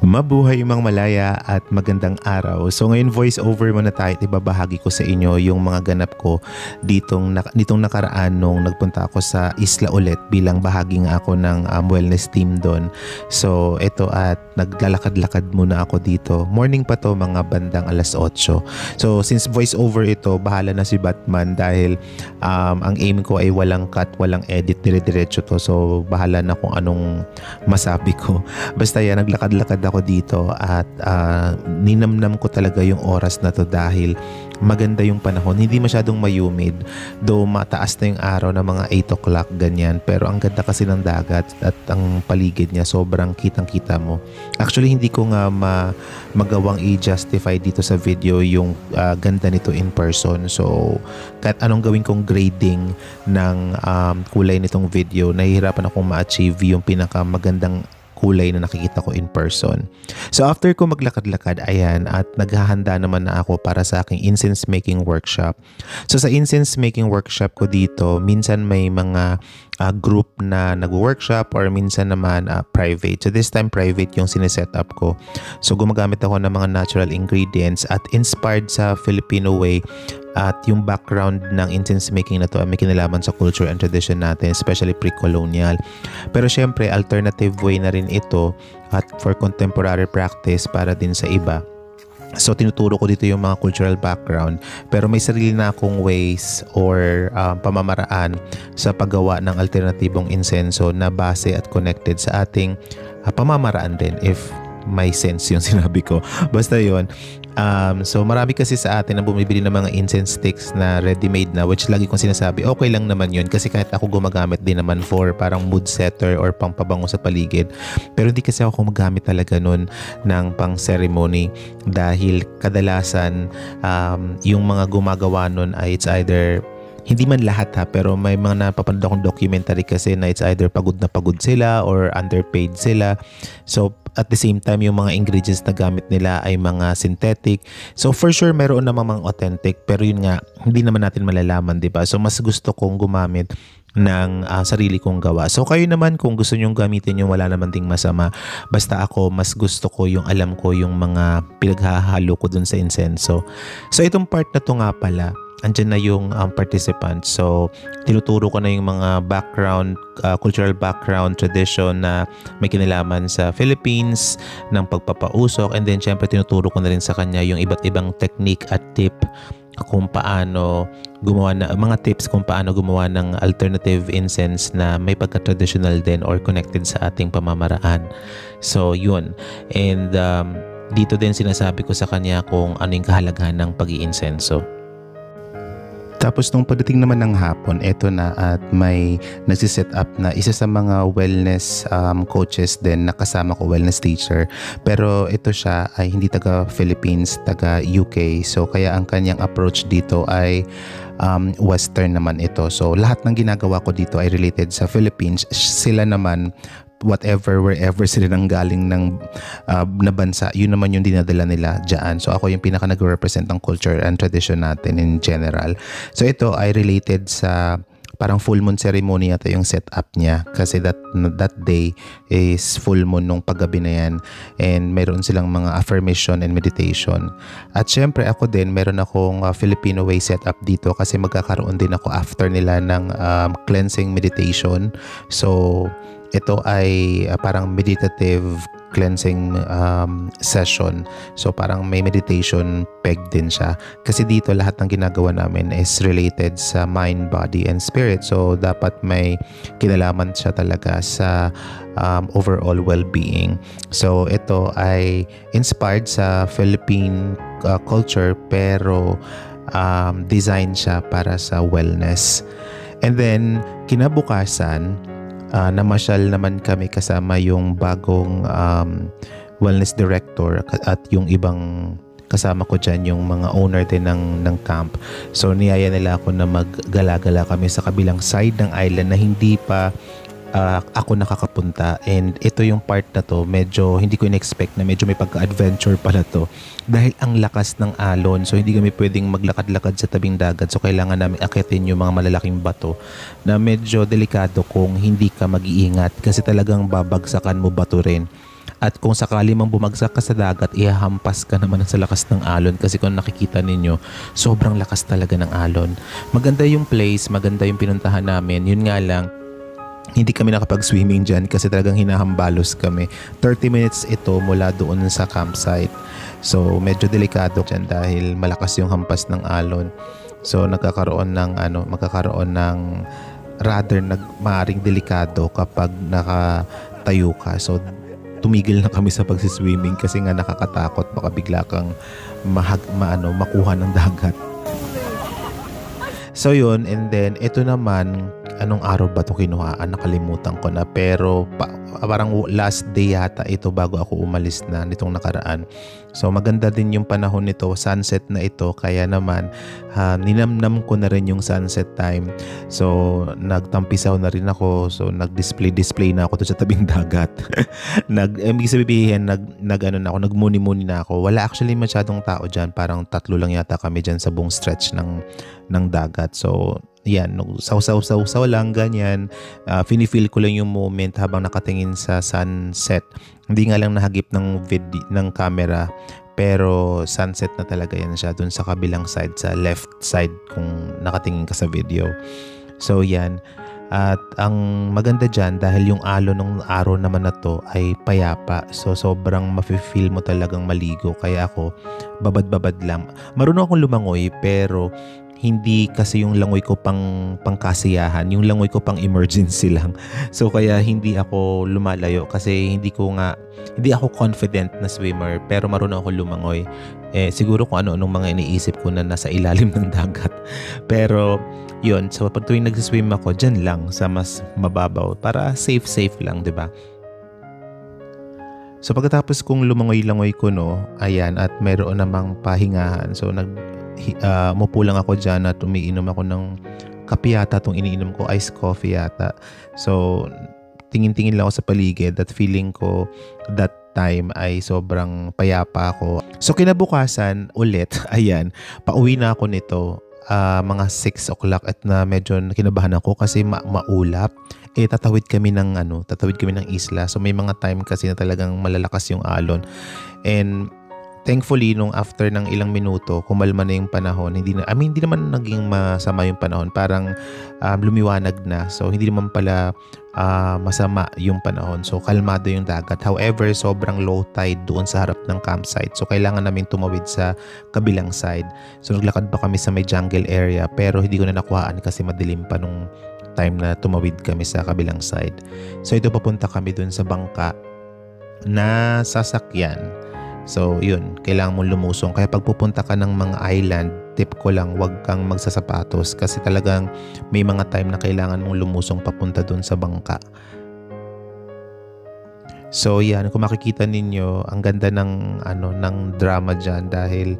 Mabuhay Mang Malaya at magandang araw. So ngayon voice over muna tayo at ibabahagi ko sa inyo yung mga ganap ko nitong nakaraan nung nagpunta ako sa Isla ulit bilang bahagi nga ako ng wellness team doon. So ito at naglalakad-lakad muna ako dito. Morning pa to, mga bandang 8:00. So since voice over ito, bahala na si Batman dahil ang aim ko ay walang cut, walang edit, dire-diretso to. So bahala na kung anong masabi ko. Basta yan, naglakad-lakad ako dito at ninamnam ko talaga yung oras na to dahil maganda yung panahon. Hindi masyadong mayumid, though mataas na yung araw na mga 8 o'clock ganyan, pero ang ganda kasi ng dagat at ang paligid niya sobrang kitang-kita mo. Actually hindi ko nga magawang i-justify dito sa video yung ganda nito in person. So kahit anong gawin kong grading ng kulay nitong video, nahihirapan akong ma-achieve yung pinakamagandang kulay na nakikita ko in person. So after ko maglakad-lakad, ayan, at naghahanda naman na ako para sa aking incense making workshop. So sa incense making workshop ko dito, minsan may mga group na nag-workshop or minsan naman private. So this time private yung sineset up ko. So gumagamit ako ng mga natural ingredients at inspired sa Filipino way. At yung background ng incense making na to ay may kinalaman sa culture and tradition natin, especially pre-colonial. Pero syempre, alternative way na rin ito at for contemporary practice para din sa iba. So tinuturo ko dito yung mga cultural background, pero may sarili na akong ways or pamamaraan sa paggawa ng alternatibong insenso na base at connected sa ating pamamaraan din, if may sense yung sinabi ko. Basta yun. So marami kasi sa atin na bumibili ng mga incense sticks na ready-made na, which lagi kong sinasabi okay lang naman yun kasi kahit ako gumagamit din naman for parang mood setter or pang pabango sa paligid, pero hindi kasi ako gumagamit talaga nun ng pang ceremony dahil kadalasan yung mga gumagawa nun ay it's either, hindi man lahat pero may mga napapanood akong documentary kasi na it's either pagod na pagod sila or underpaid sila. So at the same time, yung mga ingredients na gamit nila ay mga synthetic. So for sure, meron namang mga authentic, pero yun nga, hindi naman natin malalaman, diba? So mas gusto kong gumamit ng sarili kong gawa. So kayo naman, kung gusto nyong gamitin yung wala naman ding masama. Basta ako, mas gusto ko yung alam ko yung mga pinaghahalo ko dun sa insenso. So itong part na to nga pala, andyan na yung participants. So, tinuturo ko na yung mga background, cultural background, tradition na may kinalaman sa Philippines, ng pagpapausok. And then, syempre, tinuturo ko na rin sa kanya yung iba't ibang technique at tip kung paano gumawa na, mga tips kung paano gumawa ng alternative incense na may pagka-traditional din or connected sa ating pamamaraan. So, yun. And dito din sinasabi ko sa kanya kung ano yung kahalagahan ng pag-iinsenso. Tapos nung pagdating naman ng hapon, eto na at may nagsiset up na isa sa mga wellness coaches din na kasama ko, wellness teacher. Pero ito siya ay hindi taga Philippines, taga UK. So kaya ang kanyang approach dito ay Western naman ito. So lahat ng ginagawa ko dito ay related sa Philippines. Sila naman, whatever, wherever sila nang galing ng na bansa, yun naman yung dinadala nila dyan. So ako yung pinaka nag-represent ng culture and tradition natin in general. So ito ay related sa parang full moon ceremony ata yung setup niya kasi that day is full moon nung paggabi na yan, and meron silang mga affirmation and meditation. At syempre ako din, meron akong Filipino way setup dito kasi magkakaroon din ako after nila ng cleansing meditation. So ito ay parang meditative cleansing session. So parang may meditation peg din siya. Kasi dito lahat ng ginagawa namin is related sa mind, body, and spirit. So dapat may kinalaman siya talaga sa overall well-being. So ito ay inspired sa Philippine culture pero design siya para sa wellness. And then kinabukasan, namasyal naman kami kasama yung bagong wellness director at yung ibang kasama ko dyan, yung mga owner din ng camp. So niyaya nila ako na maggala-gala kami sa kabilang side ng island na hindi pa ako nakakapunta. And ito yung part na to, medyo hindi ko in-expect na medyo may pagka-adventure pala to. Dahil ang lakas ng alon, so hindi kami pwedeng maglakad-lakad sa tabing dagat. So kailangan namin akitin yung mga malalaking bato na medyo delikado kung hindi ka mag-iingat kasi talagang babagsakan mo bato rin. At kung sakali mang bumagsak ka sa dagat, ihahampas ka naman sa lakas ng alon kasi kung nakikita ninyo, sobrang lakas talaga ng alon. Maganda yung place, maganda yung pinuntahan namin. Yun nga lang, hindi kami nakapag-swimming dyan kasi talagang hinahambalos kami. 30 minutes ito mula doon sa campsite. So medyo delikado dyan dahil malakas yung hampas ng alon. So magkakaroon ng rather maaring delikado kapag nakatayo ka. So tumigil na kami sa pagsiswimming kasi nga nakakatakot, baka bigla kang makuha ng dagat. So yun, and then ito naman, anong araw ba ito kinuhaan? Nakalimutan ko na, pero parang last day yata ito bago ako umalis na nitong nakaraan. So maganda din yung panahon nito, sunset na ito, kaya naman ninamnam ko na rin yung sunset time. So nagtampisaw na rin ako, so nag-display na ako sa tabing dagat. Ibig sabihin, nagmuni-muni na ako. Wala actually masyadong tao dyan, parang 3 lang yata kami dyan sa buong stretch ng dagat. So yan, saw lang ganyan. Feel ko lang yung moment habang nakatingin sa sunset. Hindi nga lang nahagip ng camera, pero sunset na talaga yan siya dun sa kabilang side, sa left side kung nakatingin ka sa video. So yan. At ang maganda dyan dahil yung alon ng araw naman na to ay payapa. So sobrang mafe-feel mo talagang maligo. Kaya ako babad-babad lang. Marunong akong lumangoy pero hindi kasi yung langoy ko pangkasiyahan, yung langoy ko pang emergency lang. So kaya hindi ako lumalayo kasi hindi ako confident na swimmer, pero marunong ako lumangoy. Siguro kung ano-anong mga iniisip ko na nasa ilalim ng dagat. Pero yun, so pag tuwing nagsiswim ako, dyan lang sa mas mababaw para safe lang, di ba? So pagkatapos kong lumangoy-langoy ko, ayan, at mayroon namang pahingahan. So umupo lang ako dyan at umiinom ako ng kape yata. Itong iniinom ko, iced coffee yata. So tingin-tingin lang ako sa paligid at feeling ko that time ay sobrang payapa ako. So kinabukasan ulit, ayan, pauwi na ako nito. Mga 6 o'clock at na medyo kinabahan ako kasi maulap. Tatawid kami ng isla. So may mga time kasi na talagang malalakas yung alon. And thankfully, nung after ng ilang minuto, kumalma na yung panahon. Hindi naman naging masama yung panahon. Parang lumiwanag na. So hindi naman pala masama yung panahon. So kalmado yung dagat. However, sobrang low tide doon sa harap ng campsite. So kailangan namin tumawid sa kabilang side. So naglakad pa kami sa may jungle area, pero hindi ko na nakuhaan kasi madilim pa nung time na tumawid kami sa kabilang side. So ito, papunta kami doon sa bangka na sasakyan. So yun, kailangan mong lumusong. Kaya pag pupunta ka ng mga island, tip ko lang, wag kang magsasapatos kasi talagang may mga time na kailangan mong lumusong papunta dun sa bangka. So yan, kung makikita ninyo, ang ganda ng drama dyan dahil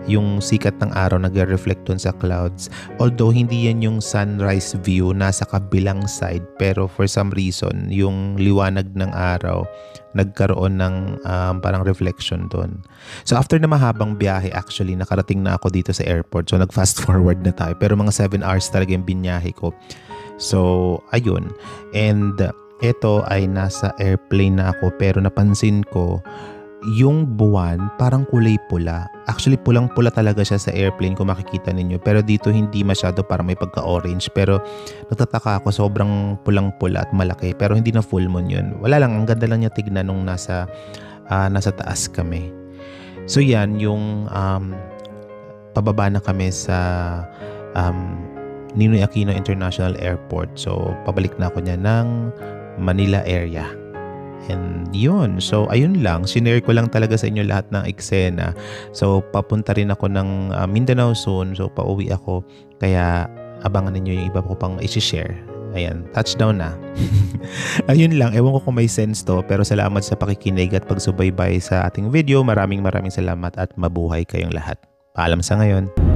yung sikat ng araw nag-reflect dun sa clouds. Although hindi yan yung sunrise view, nasa kabilang side, pero for some reason yung liwanag ng araw nagkaroon ng parang reflection dun. So after na mahabang biyahe, actually nakarating na ako dito sa airport. So nag fast forward na tayo, pero mga 7 hours talaga yung binyahe ko. So ayun, and ito ay nasa airplane na ako, pero napansin ko yung buwan parang kulay pula. Actually pulang-pula talaga siya sa airplane kung makikita ninyo. Pero dito hindi masyado, parang may pagka-orange. Pero nagtataka ako, sobrang pulang-pula at malaki. Pero hindi na full moon yun. Wala lang, ang ganda lang niya tignan nung nasa taas kami. So yan, yung pababa na kami sa Ninoy Aquino International Airport. So pabalik na ako niya ng Manila area. And yun, so ayun lang, sinare ko lang talaga sa inyo lahat ng eksena. So papunta rin ako ng Mindanao soon, so pauwi ako, kaya abangan ninyo yung iba ko pang i-share. Ayan, touchdown na. Ayun lang, ewan ko kung may sense to, pero salamat sa pakikinig at pagsubaybay sa ating video. Maraming salamat at mabuhay kayong lahat. Paalam sa ngayon.